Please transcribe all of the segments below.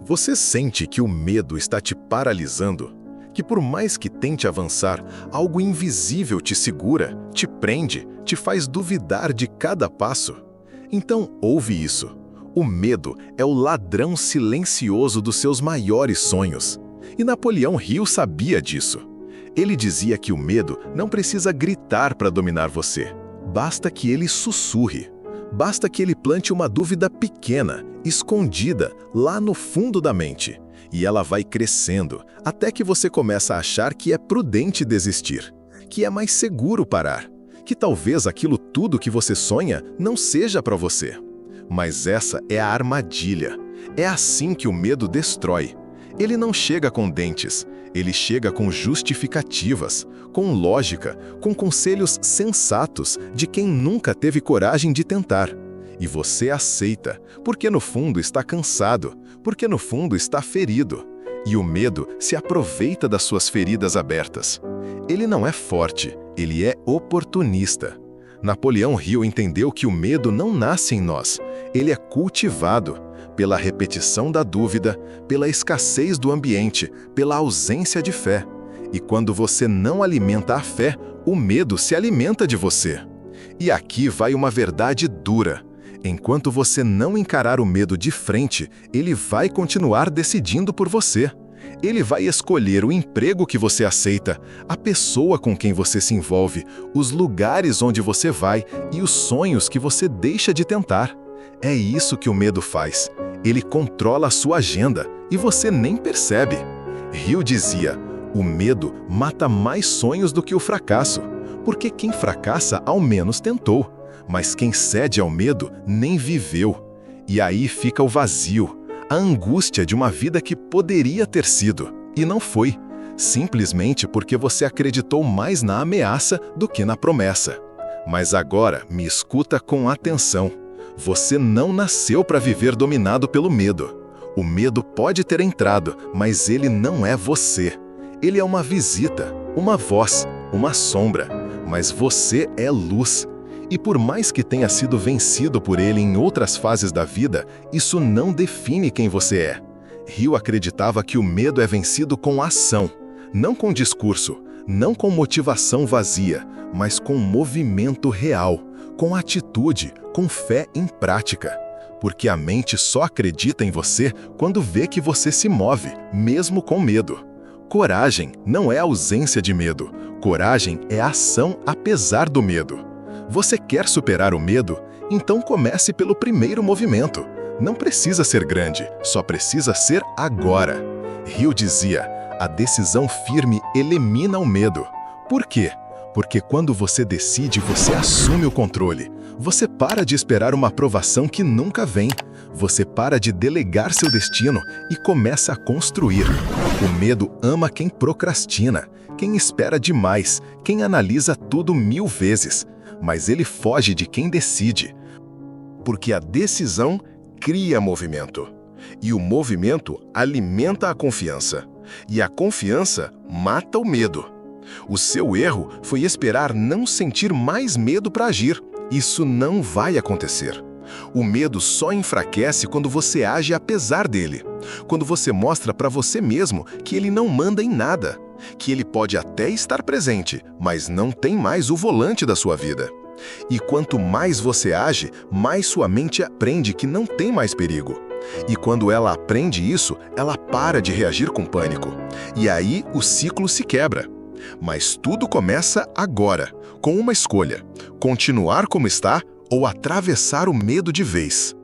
Você sente que o medo está te paralisando? Que por mais que tente avançar, algo invisível te segura, te prende, te faz duvidar de cada passo? Então ouve isso. O medo é o ladrão silencioso dos seus maiores sonhos. E Napoleão Hill sabia disso. Ele dizia que o medo não precisa gritar para dominar você. Basta que ele sussurre. Basta que ele plante uma dúvida pequena, escondida, lá no fundo da mente. E ela vai crescendo, até que você começa a achar que é prudente desistir, que é mais seguro parar, que talvez aquilo tudo que você sonha não seja para você. Mas essa é a armadilha. É assim que o medo destrói. Ele não chega com dentes, ele chega com justificativas, com lógica, com conselhos sensatos de quem nunca teve coragem de tentar. E você aceita, porque no fundo está cansado, porque no fundo está ferido. E o medo se aproveita das suas feridas abertas. Ele não é forte, ele é oportunista. Napoleão Hill entendeu que o medo não nasce em nós, ele é cultivado pela repetição da dúvida, pela escassez do ambiente, pela ausência de fé. E quando você não alimenta a fé, o medo se alimenta de você. E aqui vai uma verdade dura. Enquanto você não encarar o medo de frente, ele vai continuar decidindo por você. Ele vai escolher o emprego que você aceita, a pessoa com quem você se envolve, os lugares onde você vai e os sonhos que você deixa de tentar. É isso que o medo faz. Ele controla a sua agenda e você nem percebe. Hill dizia: o medo mata mais sonhos do que o fracasso, porque quem fracassa ao menos tentou, mas quem cede ao medo nem viveu. E aí fica o vazio, a angústia de uma vida que poderia ter sido, e não foi, simplesmente porque você acreditou mais na ameaça do que na promessa. Mas agora me escuta com atenção. Você não nasceu para viver dominado pelo medo. O medo pode ter entrado, mas ele não é você. Ele é uma visita, uma voz, uma sombra, mas você é luz. E por mais que tenha sido vencido por ele em outras fases da vida, isso não define quem você é. Hill acreditava que o medo é vencido com ação, não com discurso, não com motivação vazia, mas com movimento real, com atitude, com fé em prática. Porque a mente só acredita em você quando vê que você se move, mesmo com medo. Coragem não é ausência de medo, coragem é ação apesar do medo. Você quer superar o medo? Então comece pelo primeiro movimento. Não precisa ser grande, só precisa ser agora. Hill dizia: a decisão firme elimina o medo. Por quê? Porque quando você decide, você assume o controle. Você para de esperar uma aprovação que nunca vem. Você para de delegar seu destino e começa a construir. O medo ama quem procrastina, quem espera demais, quem analisa tudo 1000 vezes. Mas ele foge de quem decide. Porque a decisão cria movimento. E o movimento alimenta a confiança. E a confiança mata o medo. O seu erro foi esperar não sentir mais medo para agir. Isso não vai acontecer. O medo só enfraquece quando você age apesar dele. Quando você mostra para você mesmo que ele não manda em nada. Que ele pode até estar presente, mas não tem mais o volante da sua vida. E quanto mais você age, mais sua mente aprende que não tem mais perigo. E quando ela aprende isso, ela para de reagir com pânico. E aí o ciclo se quebra. Mas tudo começa agora, com uma escolha: continuar como está ou atravessar o medo de vez.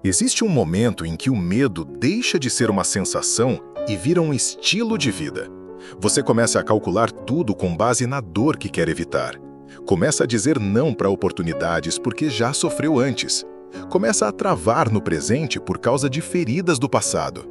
Existe um momento em que o medo deixa de ser uma sensação e vira um estilo de vida. Você começa a calcular tudo com base na dor que quer evitar. Começa a dizer não para oportunidades porque já sofreu antes. Começa a travar no presente por causa de feridas do passado.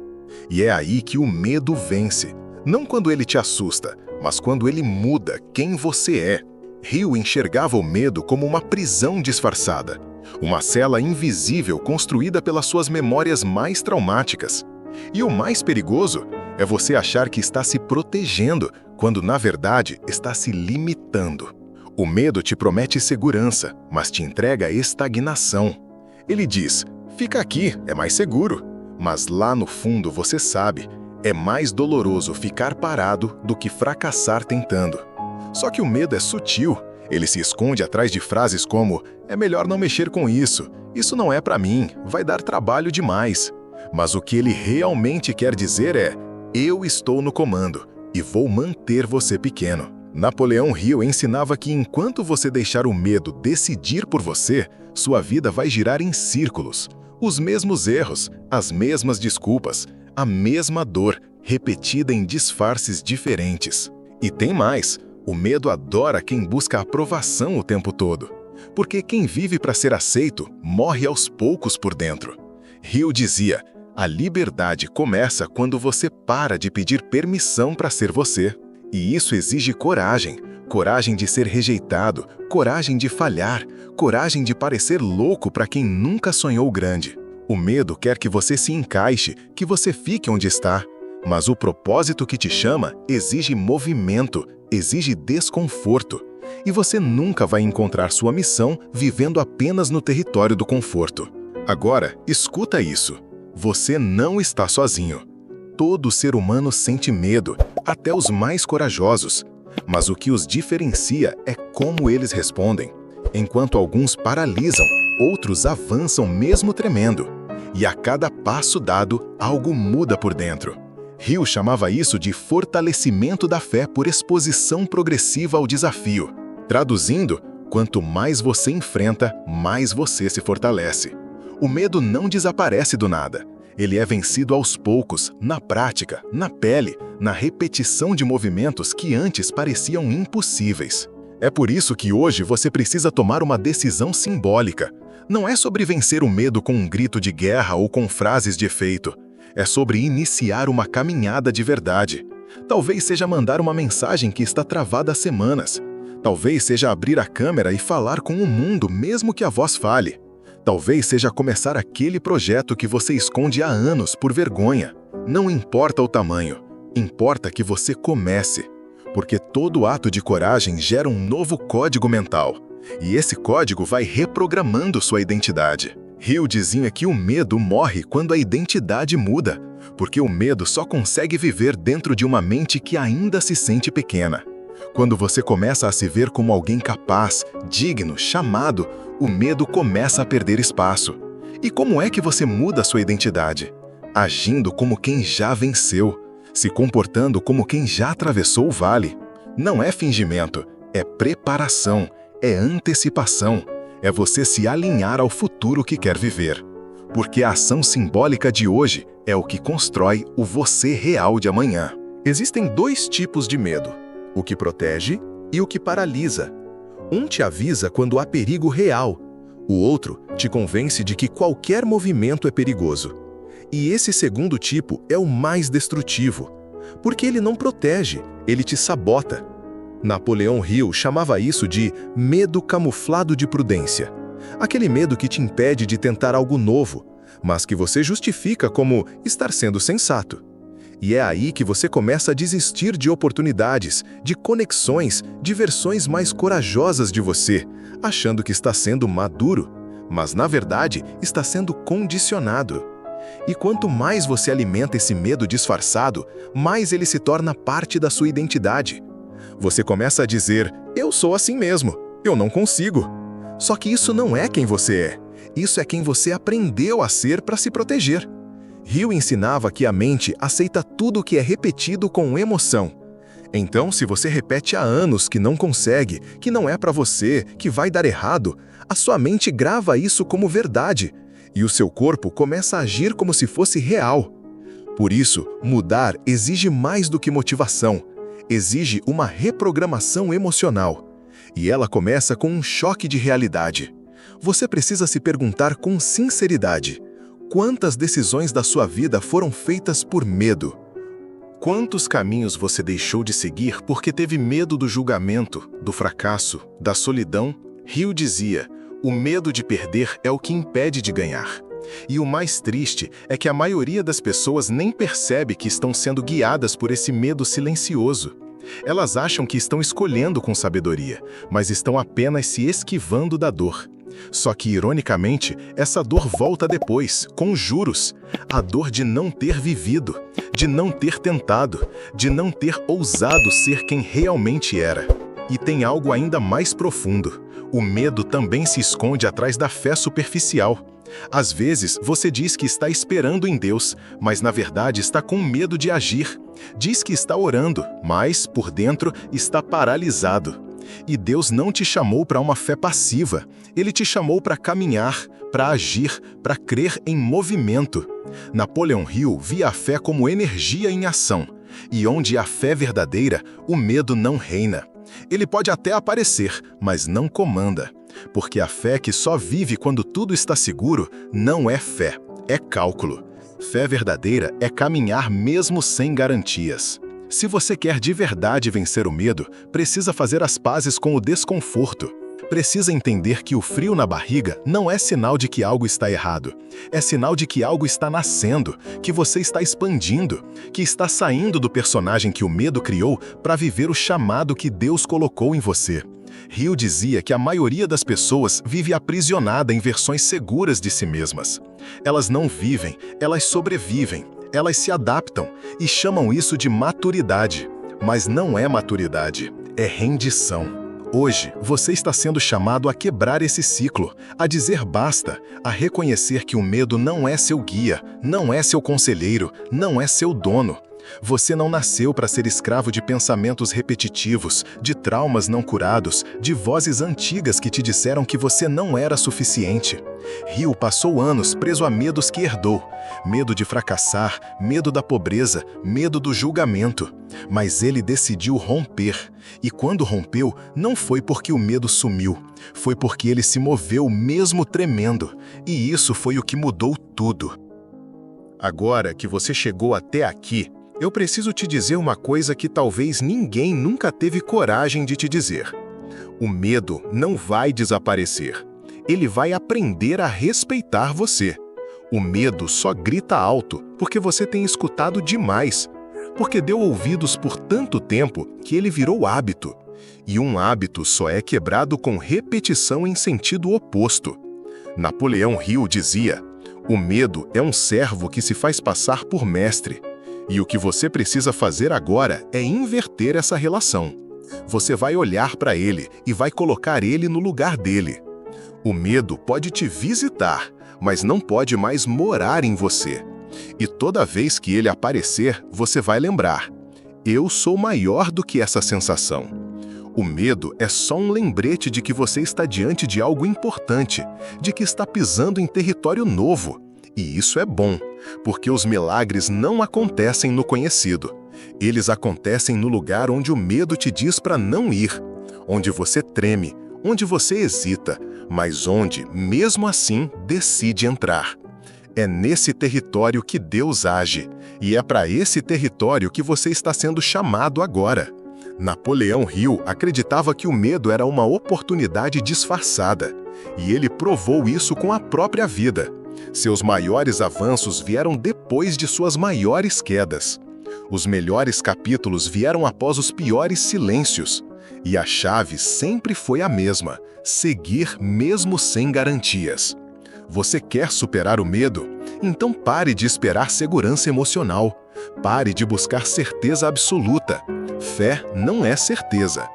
E é aí que o medo vence. Não quando ele te assusta, mas quando ele muda quem você é. Hill enxergava o medo como uma prisão disfarçada. Uma cela invisível construída pelas suas memórias mais traumáticas. E o mais perigoso é você achar que está se protegendo, quando na verdade está se limitando. O medo te promete segurança, mas te entrega estagnação. Ele diz: fica aqui, é mais seguro. Mas lá no fundo você sabe, é mais doloroso ficar parado do que fracassar tentando. Só que o medo é sutil. Ele se esconde atrás de frases como: é melhor não mexer com isso não é para mim, vai dar trabalho demais. Mas o que ele realmente quer dizer é: eu estou no comando e vou manter você pequeno. Napoleão Hill ensinava que enquanto você deixar o medo decidir por você, sua vida vai girar em círculos. Os mesmos erros, as mesmas desculpas, a mesma dor, repetida em disfarces diferentes. E tem mais, o medo adora quem busca aprovação o tempo todo. Porque quem vive para ser aceito, morre aos poucos por dentro. Hill dizia: a liberdade começa quando você para de pedir permissão para ser você. E isso exige coragem. Coragem de ser rejeitado, coragem de falhar, coragem de parecer louco para quem nunca sonhou grande. O medo quer que você se encaixe, que você fique onde está. Mas o propósito que te chama exige movimento, exige desconforto. E você nunca vai encontrar sua missão vivendo apenas no território do conforto. Agora, escuta isso. Você não está sozinho. Todo ser humano sente medo, até os mais corajosos. Mas o que os diferencia é como eles respondem. Enquanto alguns paralisam, outros avançam mesmo tremendo. E a cada passo dado, algo muda por dentro. Hill chamava isso de fortalecimento da fé por exposição progressiva ao desafio. Traduzindo, quanto mais você enfrenta, mais você se fortalece. O medo não desaparece do nada. Ele é vencido aos poucos, na prática, na pele, na repetição de movimentos que antes pareciam impossíveis. É por isso que hoje você precisa tomar uma decisão simbólica. Não é sobre vencer o medo com um grito de guerra ou com frases de efeito. É sobre iniciar uma caminhada de verdade. Talvez seja mandar uma mensagem que está travada há semanas. Talvez seja abrir a câmera e falar com o mundo mesmo que a voz falhe. Talvez seja começar aquele projeto que você esconde há anos por vergonha. Não importa o tamanho, importa que você comece. Porque todo ato de coragem gera um novo código mental. E esse código vai reprogramando sua identidade. Hill dizia que o medo morre quando a identidade muda, porque o medo só consegue viver dentro de uma mente que ainda se sente pequena. Quando você começa a se ver como alguém capaz, digno, chamado, o medo começa a perder espaço. E como é que você muda sua identidade? Agindo como quem já venceu, se comportando como quem já atravessou o vale. Não é fingimento, é preparação, é antecipação, é você se alinhar ao futuro que quer viver. Porque a ação simbólica de hoje é o que constrói o você real de amanhã. Existem dois tipos de medo: o que protege e o que paralisa. Um te avisa quando há perigo real, o outro te convence de que qualquer movimento é perigoso. E esse segundo tipo é o mais destrutivo, porque ele não protege, ele te sabota. Napoleão Hill chamava isso de medo camuflado de prudência. Aquele medo que te impede de tentar algo novo, mas que você justifica como estar sendo sensato. E é aí que você começa a desistir de oportunidades, de conexões, de versões mais corajosas de você, achando que está sendo maduro, mas na verdade está sendo condicionado. E quanto mais você alimenta esse medo disfarçado, mais ele se torna parte da sua identidade. Você começa a dizer: eu sou assim mesmo, eu não consigo. Só que isso não é quem você é, isso é quem você aprendeu a ser para se proteger. Hill ensinava que a mente aceita tudo o que é repetido com emoção. Então, se você repete há anos que não consegue, que não é para você, que vai dar errado, a sua mente grava isso como verdade, e o seu corpo começa a agir como se fosse real. Por isso, mudar exige mais do que motivação, exige uma reprogramação emocional. E ela começa com um choque de realidade. Você precisa se perguntar com sinceridade: quantas decisões da sua vida foram feitas por medo? Quantos caminhos você deixou de seguir porque teve medo do julgamento, do fracasso, da solidão? Hill dizia: o medo de perder é o que impede de ganhar. E o mais triste é que a maioria das pessoas nem percebe que estão sendo guiadas por esse medo silencioso. Elas acham que estão escolhendo com sabedoria, mas estão apenas se esquivando da dor. Só que, ironicamente, essa dor volta depois, com juros. A dor de não ter vivido, de não ter tentado, de não ter ousado ser quem realmente era. E tem algo ainda mais profundo. O medo também se esconde atrás da fé superficial. Às vezes, você diz que está esperando em Deus, mas na verdade está com medo de agir. Diz que está orando, mas, por dentro, está paralisado. E Deus não te chamou para uma fé passiva. Ele te chamou para caminhar, para agir, para crer em movimento. Napoleão Hill via a fé como energia em ação. E onde há fé verdadeira, o medo não reina. Ele pode até aparecer, mas não comanda. Porque a fé que só vive quando tudo está seguro não é fé, é cálculo. Fé verdadeira é caminhar mesmo sem garantias. Se você quer de verdade vencer o medo, precisa fazer as pazes com o desconforto. Precisa entender que o frio na barriga não é sinal de que algo está errado. É sinal de que algo está nascendo, que você está expandindo, que está saindo do personagem que o medo criou para viver o chamado que Deus colocou em você. Hill dizia que a maioria das pessoas vive aprisionada em versões seguras de si mesmas. Elas não vivem, elas sobrevivem, elas se adaptam e chamam isso de maturidade. Mas não é maturidade, é rendição. Hoje, você está sendo chamado a quebrar esse ciclo, a dizer basta, a reconhecer que o medo não é seu guia, não é seu conselheiro, não é seu dono. Você não nasceu para ser escravo de pensamentos repetitivos, de traumas não curados, de vozes antigas que te disseram que você não era suficiente. Hill passou anos preso a medos que herdou. Medo de fracassar, medo da pobreza, medo do julgamento. Mas ele decidiu romper. E quando rompeu, não foi porque o medo sumiu. Foi porque ele se moveu mesmo tremendo. E isso foi o que mudou tudo. Agora que você chegou até aqui, eu preciso te dizer uma coisa que talvez ninguém nunca teve coragem de te dizer. O medo não vai desaparecer. Ele vai aprender a respeitar você. O medo só grita alto porque você tem escutado demais, porque deu ouvidos por tanto tempo que ele virou hábito. E um hábito só é quebrado com repetição em sentido oposto. Napoleão Hill dizia: o medo é um servo que se faz passar por mestre. E o que você precisa fazer agora é inverter essa relação. Você vai olhar para ele e vai colocar ele no lugar dele. O medo pode te visitar, mas não pode mais morar em você. E toda vez que ele aparecer, você vai lembrar: eu sou maior do que essa sensação. O medo é só um lembrete de que você está diante de algo importante, de que está pisando em território novo. E isso é bom, porque os milagres não acontecem no conhecido. Eles acontecem no lugar onde o medo te diz para não ir, onde você treme, onde você hesita, mas onde, mesmo assim, decide entrar. É nesse território que Deus age, e é para esse território que você está sendo chamado agora. Napoleão Hill acreditava que o medo era uma oportunidade disfarçada, e ele provou isso com a própria vida. Seus maiores avanços vieram depois de suas maiores quedas. Os melhores capítulos vieram após os piores silêncios. E a chave sempre foi a mesma: seguir mesmo sem garantias. Você quer superar o medo? Então pare de esperar segurança emocional. Pare de buscar certeza absoluta. Fé não é certeza.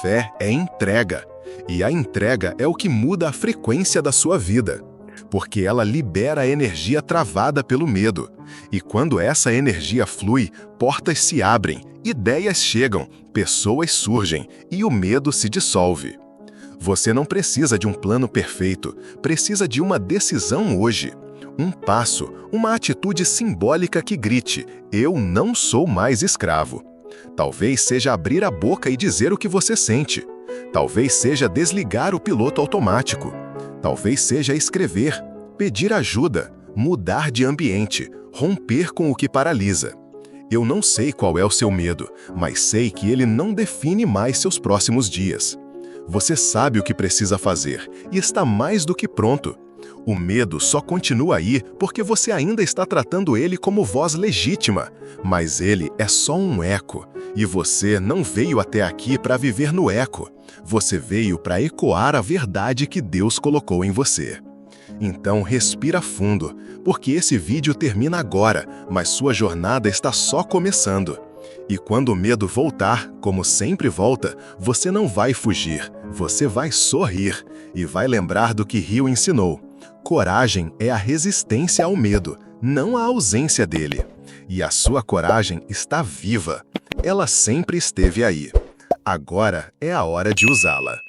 Fé é entrega. E a entrega é o que muda a frequência da sua vida. Porque ela libera a energia travada pelo medo. E quando essa energia flui, portas se abrem, ideias chegam, pessoas surgem e o medo se dissolve. Você não precisa de um plano perfeito, precisa de uma decisão hoje. Um passo, uma atitude simbólica que grite: eu não sou mais escravo. Talvez seja abrir a boca e dizer o que você sente. Talvez seja desligar o piloto automático. Talvez seja escrever, pedir ajuda, mudar de ambiente, romper com o que paralisa. Eu não sei qual é o seu medo, mas sei que ele não define mais seus próximos dias. Você sabe o que precisa fazer e está mais do que pronto. O medo só continua aí porque você ainda está tratando ele como voz legítima, mas ele é só um eco, e você não veio até aqui para viver no eco. Você veio para ecoar a verdade que Deus colocou em você. Então respira fundo, porque esse vídeo termina agora, mas sua jornada está só começando. E quando o medo voltar, como sempre volta, você não vai fugir, você vai sorrir e vai lembrar do que Rio ensinou. Coragem é a resistência ao medo, não a ausência dele. E a sua coragem está viva. Ela sempre esteve aí. Agora é a hora de usá-la.